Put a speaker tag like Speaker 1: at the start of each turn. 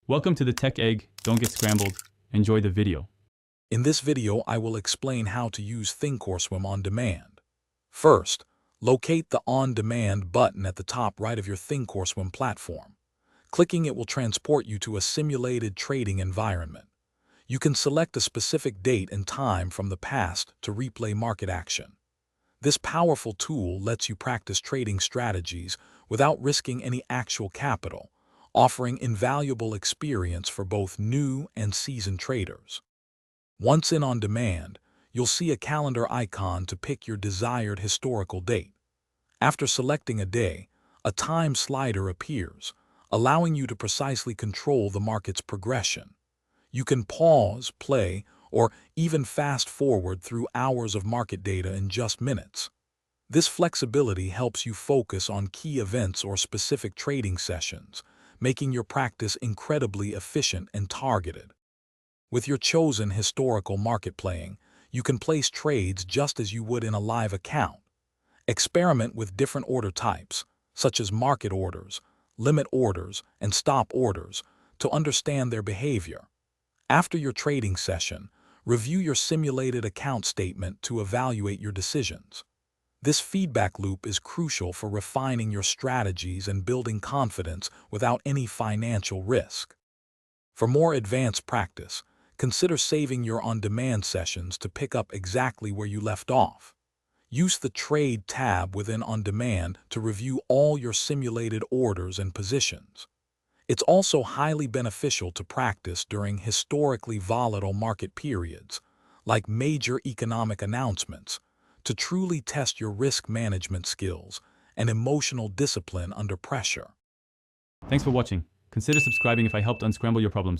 Speaker 1: Welcome to the Tech Egg. Don't get scrambled. Enjoy the video.
Speaker 2: In this video, I will explain how to use Thinkorswim on demand. First, locate the On Demand button at the top right of your Thinkorswim platform. Clicking it will transport you to a simulated trading environment. You can select a specific date and time from the past to replay market action. This powerful tool lets you practice trading strategies without risking any actual capital, offering invaluable experience for both new and seasoned traders. Once in On Demand, you'll see a calendar icon to pick your desired historical date. After selecting a day, a time slider appears, allowing you to precisely control the market's progression. You can pause, play, or even fast forward through hours of market data in just minutes. This flexibility helps you focus on key events or specific trading sessions, making your practice incredibly efficient and targeted. With your chosen historical market playing, you can place trades just as you would in a live account. Experiment with different order types, such as market orders, limit orders, and stop orders, to understand their behavior. After your trading session, review your simulated account statement to evaluate your decisions. This feedback loop is crucial for refining your strategies and building confidence without any financial risk. For more advanced practice, consider saving your on-demand sessions to pick up exactly where you left off. Use the Trade tab within On Demand to review all your simulated orders and positions. It's also highly beneficial to practice during historically volatile market periods, like major economic announcements, to truly test your risk management skills and emotional discipline under pressure.
Speaker 1: Thanks for watching. Consider subscribing if I helped unscramble your problems.